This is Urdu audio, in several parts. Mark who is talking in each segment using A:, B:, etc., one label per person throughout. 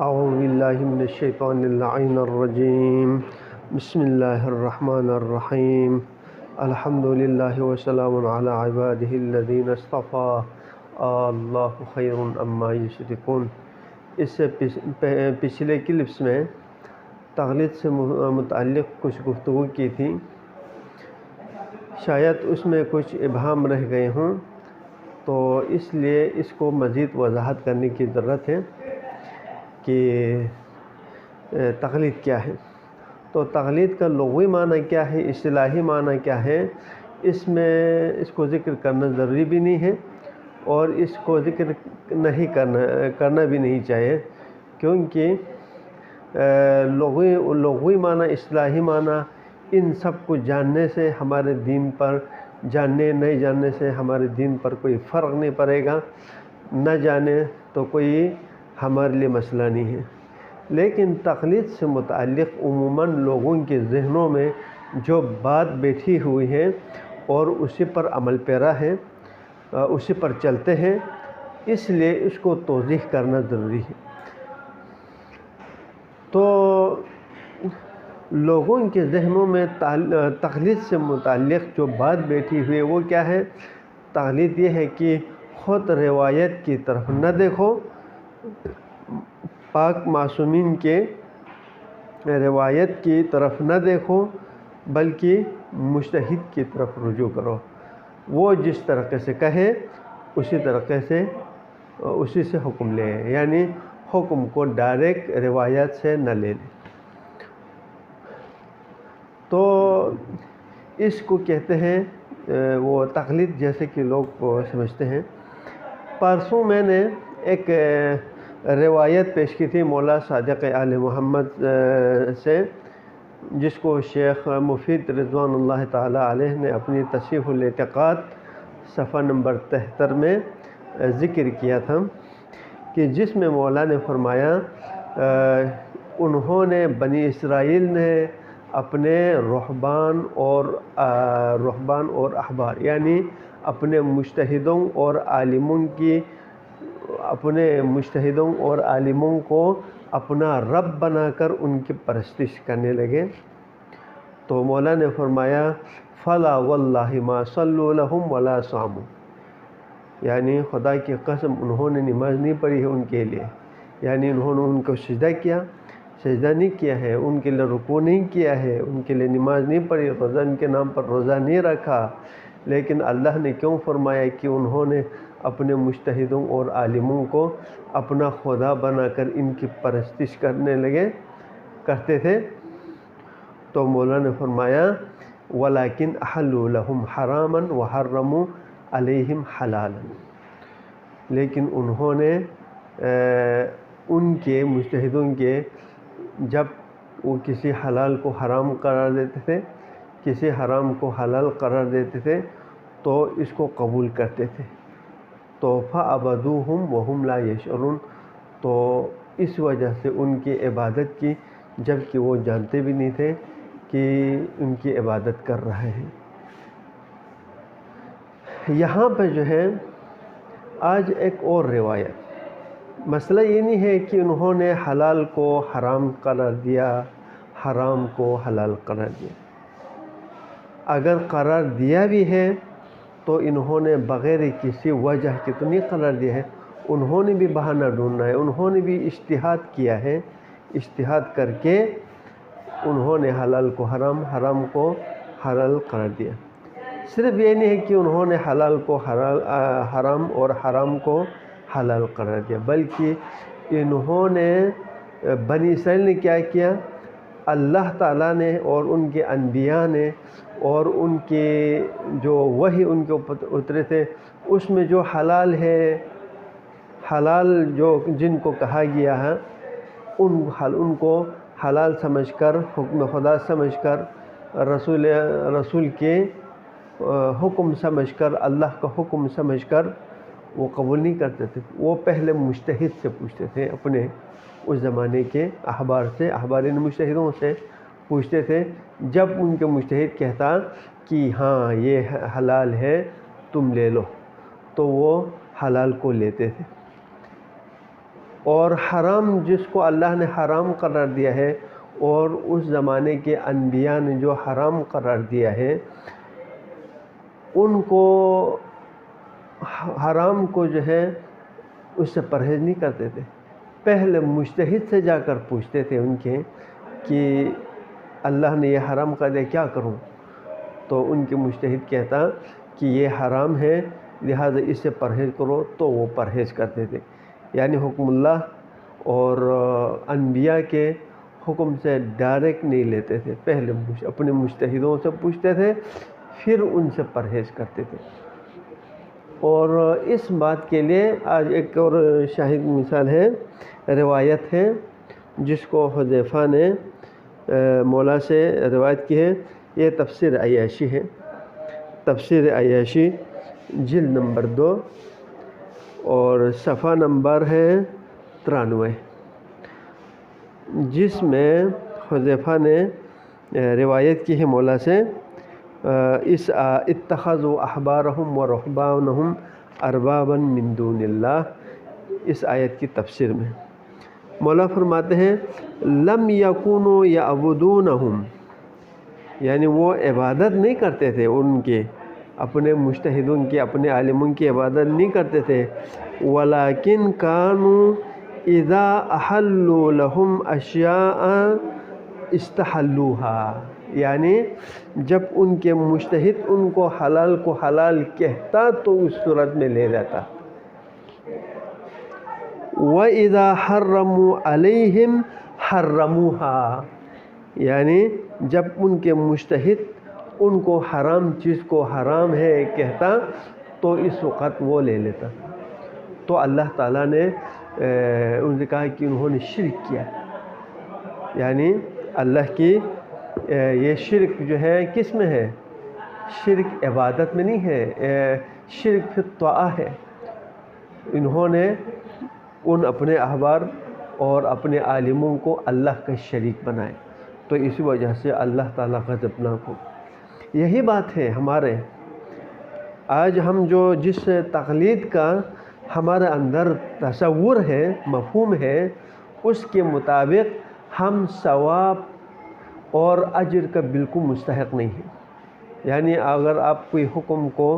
A: اعوذ باللہ من الشیطان اللعین الرجیم بسم اللہ الرحمن الرحیم الحمد للہ وسلام علی عبادہ الذین اصطفیٰ اللہ خیر عما یشرکون۔ اس سے پچھلے کلپس میں تقلید سے متعلق کچھ گفتگو کی تھی، شاید اس میں کچھ ابہام رہ گئے ہوں، تو اس لیے اس کو مزید وضاحت کرنے کی ضرورت ہے کہ تقلید کیا ہے۔ تو تقلید کا لغوی معنی کیا ہے، اصطلاحی معنی کیا ہے، اس میں اس کو ذکر کرنا ضروری بھی نہیں ہے، اور اس کو ذکر نہیں کرنا بھی نہیں چاہیے، کیونکہ لغوی معنی، اصطلاحی معنی، ان سب کو جاننے سے ہمارے دین پر، جاننے نہیں جاننے سے ہمارے دین پر کوئی فرق نہیں پڑے گا، نہ جانے تو کوئی ہمارے لیے مسئلہ نہیں ہے۔ لیکن تقلید سے متعلق عموماً لوگوں کے ذہنوں میں جو بات بیٹھی ہوئی ہے اور اسی پر عمل پیرا ہے، اسی پر چلتے ہیں، اس لیے اس کو توضیح کرنا ضروری ہے۔ تو لوگوں کے ذہنوں میں تقلید سے متعلق جو بات بیٹھی ہوئی ہے وہ کیا ہے؟ تقلید یہ ہے کہ خود روایت کی طرف نہ دیکھو، پاک معصومین کے روایت کی طرف نہ دیکھو، بلکہ مجتہد کی طرف رجوع کرو۔ وہ جس طریقے سے کہے اسی طریقے سے اسی سے حکم لے، یعنی حکم کو ڈائریکٹ روایت سے نہ لے لیں۔ تو اس کو کہتے ہیں وہ تقلید، جیسے کہ لوگ سمجھتے ہیں۔ پرسوں میں نے ایک روایت پیش کی تھی مولا صادق آل محمد سے، جس کو شیخ مفید رضوان اللہ تعالی علیہ نے اپنی تصحیح الاعتقاد صفحہ نمبر 73 میں ذکر کیا تھا، کہ جس میں مولا نے فرمایا انہوں نے بنی اسرائیل نے اپنے رہبان اور احبار، یعنی اپنے مجتہدوں اور عالموں کو اپنا رب بنا کر ان کی پرستش کرنے لگے۔ تو مولا نے فرمایا فلا واللہ ما صلوا لهم ولا صاموا، یعنی خدا کی قسم انہوں نے نماز نہیں پڑھی ہے ان کے لیے، یعنی انہوں نے ان کو سجدہ نہیں کیا ہے، ان کے لیے رکوع نہیں کیا ہے، ان کے لیے نماز نہیں پڑھی، روزہ ان کے نام پر روزہ نہیں رکھا۔ لیکن اللہ نے کیوں فرمایا کہ انہوں نے اپنے مجتہدوں اور عالموں کو اپنا خدا بنا کر ان کی پرستش کرتے تھے؟ تو مولا نے فرمایا وَلَكِنْ أَحَلُّوا لَهُمْ حَرَامًا وَحَرَّمُوا عَلَيْهِمْ حَلَالًا، لیکن انہوں نے ان کے مجتہدوں کے جب وہ کسی حلال کو حرام قرار دیتے تھے، کسی حرام کو حلال قرار دیتے تھے، تو اس کو قبول کرتے تھے۔ تو فَعَبَدُوهُمْ وَهُمْ لَا يَشْعُرُونَ، تو اس وجہ سے ان کی عبادت کی، جب کہ وہ جانتے بھی نہیں تھے کہ ان کی عبادت کر رہے ہیں۔ یہاں پہ جو ہے آج ایک اور روایت، مسئلہ یہ نہیں ہے کہ انہوں نے حلال کو حرام قرار دیا، حرام کو حلال قرار دیا۔ اگر قرار دیا بھی ہے تو انہوں نے بغیر کسی وجہ کے تو نہیں قرار دیا ہے، انہوں نے بھی بہانہ ڈھونڈنا ہے، انہوں نے بھی اجتہاد کیا ہے، اجتہاد کر کے انہوں نے حلال کو حرام، حرام کو حلال قرار دیا۔ صرف یہ نہیں ہے کہ انہوں نے حلال کو حرام اور حرام کو حلال قرار دیا، بلکہ انہوں نے بنی اسرائیل نے کیا کیا؟ اللہ تعالیٰ نے اور ان کے انبیاء نے اور ان کے جو وحی ان کے اوپر اترے تھے، اس میں جو حلال ہے، حلال جو جن کو کہا گیا ہے، ان کو حلال سمجھ کر، حکم خدا سمجھ کر، رسول کے حکم سمجھ کر، اللہ کا حکم سمجھ کر وہ قبول نہیں کرتے تھے۔ وہ پہلے مجتہد سے پوچھتے تھے، اپنے اس زمانے کے احبار سے، احبارین مجتہدوں سے پوچھتے تھے۔ جب ان کے مجتہد کہتا کہ ہاں یہ حلال ہے تم لے لو، تو وہ حلال کو لیتے تھے۔ اور حرام جس کو اللہ نے حرام قرار دیا ہے اور اس زمانے کے انبیاء نے جو حرام قرار دیا ہے ان کو حرام کو جو ہے اس سے پرہیز نہیں کرتے تھے. پہلے مجتہد سے جا کر پوچھتے تھے ان کے کہ اللہ نے یہ حرام کر دیا کیا کروں، تو ان کے مجتہد کہتا کہ یہ حرام ہے لہذا اس سے پرہیز کرو، تو وہ پرہیز کرتے تھے. یعنی حکم اللہ اور انبیاء کے حکم سے ڈائریکٹ نہیں لیتے تھے، پہلے اپنے مجتہدوں سے پوچھتے تھے پھر ان سے پرہیز کرتے تھے. اور اس بات کے لیے آج ایک اور شاہد مثال ہے، روایت ہے جس کو حذیفہ نے مولا سے روایت کی ہے. یہ تفسیر عیاشی ہے، تفسیر عیاشی جلد نمبر 2 اور صفحہ نمبر ہے 93، جس میں حذیفہ نے روایت کی ہے مولا سے اس اتخذوا احبارهم ورهبانهم اربابا من دون اللہ، اس آیت کی تفسیر میں مولا فرماتے ہیں لم یکونوا یعبدونہم، یعنی وہ عبادت نہیں کرتے تھے، ان کے اپنے مجتہدوں کی اپنے عالموں کی عبادت نہیں کرتے تھے. ولیکن کانوا اذا احلوا لهم اشیاء استحلوها، یعنی جب ان کے مجتہد ان کو حلال کو حلال کہتا تو اس صورت میں لے لیتا. وَإِذَا حَرَّمُوا عَلَيْهِمْ حَرَّمُوهَا، یعنی جب ان کے مجتہد ان کو حرام چیز کو حرام ہے کہتا تو اس وقت وہ لے لیتا. تو اللہ تعالیٰ نے ان سے کہا کہ انہوں نے شرک کیا، یعنی اللہ کی یہ شرک جو ہے کس میں ہے؟ شرک عبادت میں نہیں ہے، شرک فی الطاعہ ہے. انہوں نے ان اپنے احبار اور اپنے عالموں کو اللہ کا شریک بنائے، تو اسی وجہ سے اللہ تعالیٰ غضبناک ہو. یہی بات ہے ہمارے آج ہم جو جس تقلید کا ہمارے اندر تصور ہے، مفہوم ہے، اس کے مطابق ہم ثواب اور اجر کا بالکل مستحق نہیں ہے. یعنی اگر آپ کوئی حکم کو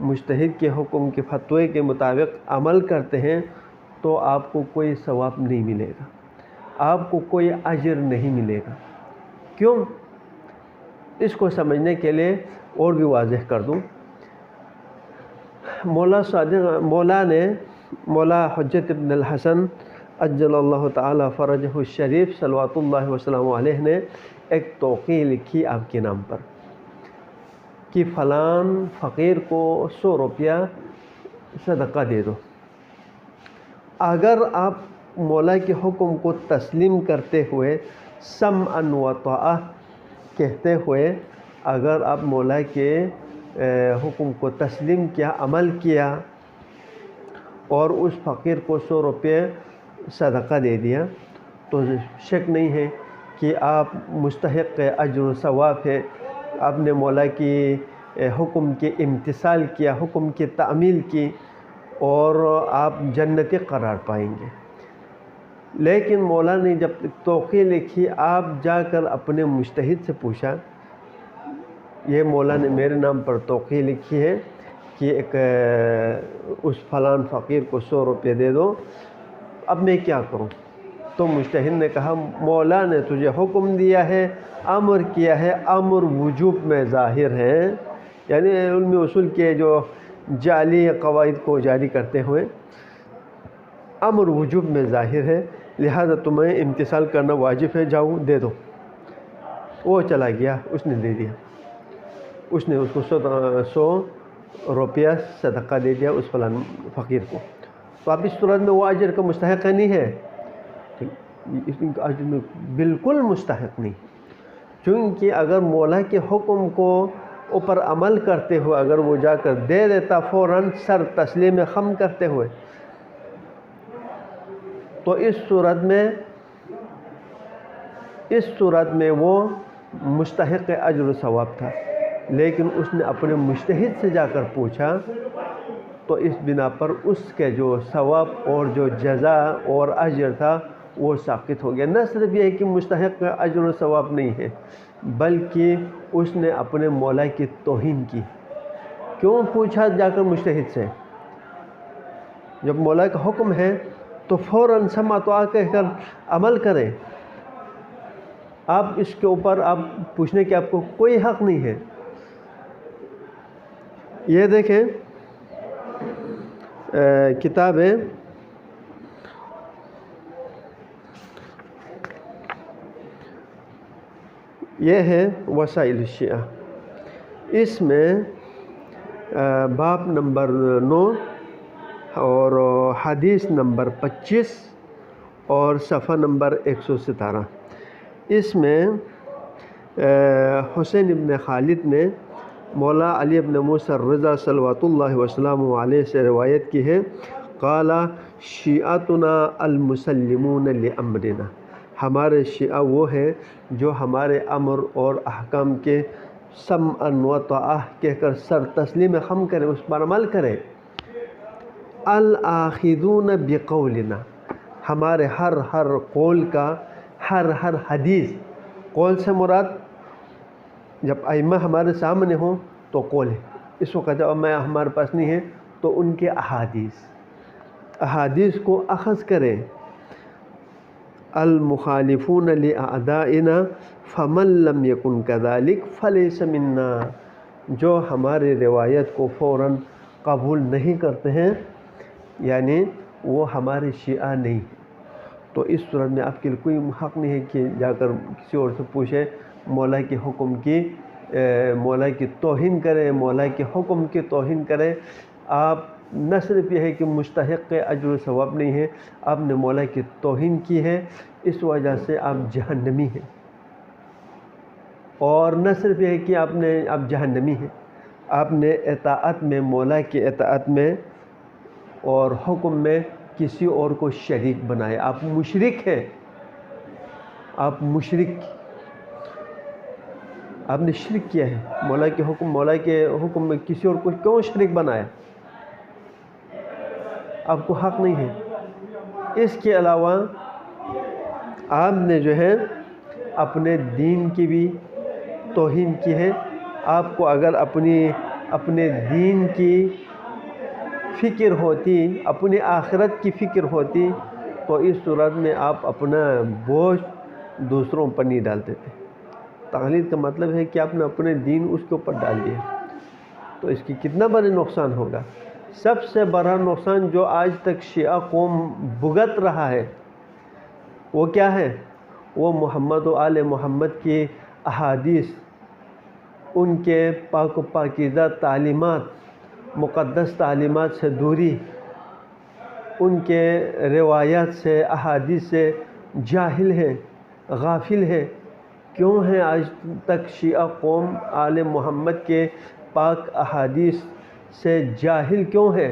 A: مجتہد کے حکم کے فتوے کے مطابق عمل کرتے ہیں تو آپ کو کوئی ثواب نہیں ملے گا، آپ کو کوئی اجر نہیں ملے گا. کیوں؟ اس کو سمجھنے کے لیے اور بھی واضح کر دوں. مولا حجت ابن الحسن عجل اللہ تعالی فرجہ الشریف صلوات اللہ وسلم علیہ نے ایک توقیع لکھی آپ کے نام پر کہ فلان فقیر کو 100 روپیہ صدقہ دے دو. اگر آپ مولا کے حکم کو تسلیم کرتے ہوئے سمعا و طاعہ کہتے ہوئے اگر آپ مولا کے حکم کو تسلیم کیا، عمل کیا اور اس فقیر کو 100 روپے صدقہ دے دیا تو شک نہیں ہے کہ آپ مستحق اجر و ثواب ہے. آپ نے مولا کی حکم کے امتثال کیا، حکم کی تعمیل کی اور آپ جنتی قرار پائیں گے. لیکن مولا نے جب توقیع لکھی، آپ جا کر اپنے مجتہد سے پوچھا، یہ مولا نے میرے نام پر توقیع لکھی ہے کہ ایک اس فلان فقیر کو 100 روپے دے دو، اب میں کیا کروں؟ تو مجتہد نے کہا مولا نے تجھے حکم دیا ہے، امر کیا ہے، امر وجوب میں ظاہر ہے. یعنی علم اصول کے جو جعلی قواعد کو جاری کرتے ہوئے امر وجوب میں ظاہر ہے، لہذا تمہیں امتثال کرنا واجب ہے، جاؤ دے دو. وہ چلا گیا، اس نے دے دیا، اس نے اس کو 100 روپیہ صدقہ دے دیا اس فلان فقیر کو. تو اب اس صورت میں وہ اجر کا مستحق نہیں ہے، اس کا اجر میں بالکل مستحق نہیں. چونکہ اگر مولا کے حکم کو اوپر عمل کرتے ہوئے اگر وہ جا کر دے دیتا فوراً سر تسلیم خم کرتے ہوئے، تو اس صورت میں وہ مستحق اجر و ثواب تھا. لیکن اس نے اپنے مجتہد سے جا کر پوچھا تو اس بنا پر اس کے جو ثواب اور جو جزا اور اجر تھا وہ ساقط ہو گیا۔ نہ صرف یہ ہے کہ مستحق کا اجر و ثواب نہیں ہے، بلکہ اس نے اپنے مولا کی توہین کی۔ کیوں پوچھا جا کر مجتہد سے؟ جب مولا کا حکم ہے تو فوراً سمع تو کہہ کر عمل کریں۔ آپ اس کے اوپر آپ پوچھنے کی آپ کو کوئی حق نہیں ہے۔ یہ دیکھیں کتاب ہے یہ ہے وسائل الشیعہ، اس میں باب نمبر 9 اور حدیث نمبر 25 اور صفحہ نمبر 117، اس میں حسین ابن خالد نے مولا علی ابن موسیٰ الرضا صلوات اللہ وسلم علیہ سے روایت کی ہے، قال شیعتنا المسلمون لامرنا، ہمارے شیعہ وہ ہیں جو ہمارے امر اور احکام کے سمعا و طاعہ کہہ کر سر تسلیم خم کریں، اس پر عمل کریں۔ الآخذون بقولنا، ہمارے ہر قول کا، ہر حدیث، قول سے مراد جب ائمہ ہمارے سامنے ہوں تو قول ہے، اس وقت جب ہمارے پاس نہیں ہے تو ان کے احادیث کو اخذ کریں۔ المخالفون لأعدائنا فمن لم يكن كذلك فليس منا، جو ہمارے روایت کو فوراً قبول نہیں کرتے ہیں یعنی وہ ہمارے شیعہ نہیں۔ تو اس صورت میں آپ کے لیے کوئی حق نہیں ہے کہ جا کر کسی اور سے پوچھے، مولا کے حکم کی مولا کی توہین کرے، مولا کے حکم کی توہین کرے۔ آپ نہ صرف یہ ہے کہ مستحق اجر و ثواب نہیں ہے، آپ نے مولا کی توہین کی ہے، اس وجہ سے آپ جہنمی ہیں۔ اور نہ صرف یہ ہے کہ آپ جہنمی ہیں، آپ نے اطاعت میں، مولا کی اطاعت میں اور حکم میں کسی اور کو شریک بنایا، آپ مشرک ہیں۔ آپ نے شرک کیا ہے، مولا کے حکم میں کسی اور کو کیوں شریک بنایا؟ آپ کو حق نہیں ہے۔ اس کے علاوہ آپ نے جو ہے اپنے دین کی بھی توہین کی ہے۔ آپ کو اگر اپنے دین کی فکر ہوتی، اپنی آخرت کی فکر ہوتی تو اس صورت میں آپ اپنا بوجھ دوسروں پر نہیں ڈالتے تھے۔ تقلید کا مطلب ہے کہ آپ نے اپنے دین اس کے اوپر ڈال دیا، تو اس کی کتنا بڑا نقصان ہوگا۔ سب سے بڑا نقصان جو آج تک شیعہ قوم بھگت رہا ہے وہ کیا ہے؟ وہ محمد و آل محمد کی احادیث، ان کے پاک و پاکیزہ تعلیمات، مقدس تعلیمات سے دوری، ان کے روایات سے، احادیث سے جاہل ہے، غافل ہے۔ کیوں ہیں آج تک شیعہ قوم آل محمد کے پاک احادیث سے جاہل کیوں ہے؟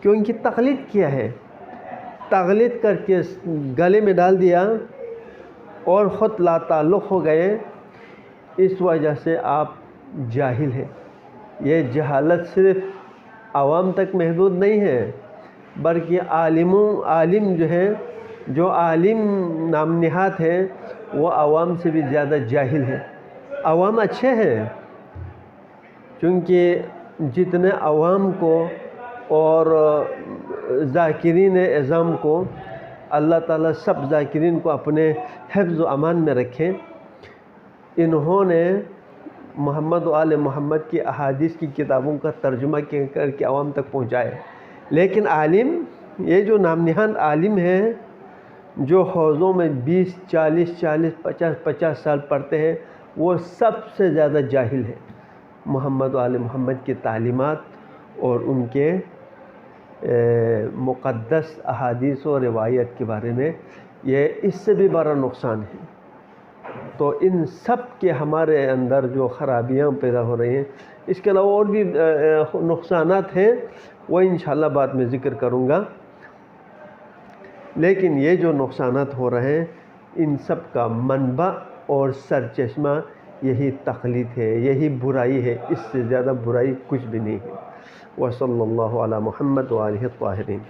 A: کیوں ان کی تقلید کیا ہے، تقلید کر کے گلے میں ڈال دیا اور خود لا تعلق ہو گئے، اس وجہ سے آپ جاہل ہیں۔ یہ جہالت صرف عوام تک محدود نہیں ہے، بلکہ عالم جو ہے، جو عالم نام نہاد ہیں وہ عوام سے بھی زیادہ جاہل ہیں۔ عوام اچھے ہیں، کیونکہ جتنے عوام کو اور ذاکرین اعظام کو اللہ تعالیٰ سب ذاکرین کو اپنے حفظ و امان میں رکھیں، انہوں نے محمد و آل محمد کی احادیث کی کتابوں کا ترجمہ کر کے عوام تک پہنچائے۔ لیکن عالم، یہ جو نام نہاد عالم ہیں جو حوضوں میں 40 50 سال پڑھتے ہیں، وہ سب سے زیادہ جاہل ہیں محمد و آل محمد کی تعلیمات اور ان کے مقدس احادیث و روایت کے بارے میں۔ یہ اس سے بھی بڑا نقصان ہے۔ تو ان سب کے ہمارے اندر جو خرابیاں پیدا ہو رہی ہیں، اس کے علاوہ اور بھی نقصانات ہیں، وہ انشاءاللہ بعد میں ذکر کروں گا۔ لیکن یہ جو نقصانات ہو رہے ہیں، ان سب کا منبع اور سرچشمہ یہی تقلید ہے، یہی برائی ہے، اس سے زیادہ برائی کچھ بھی نہیں ہے۔ وصلی اللہ علی محمد وآلہ الطاہرین.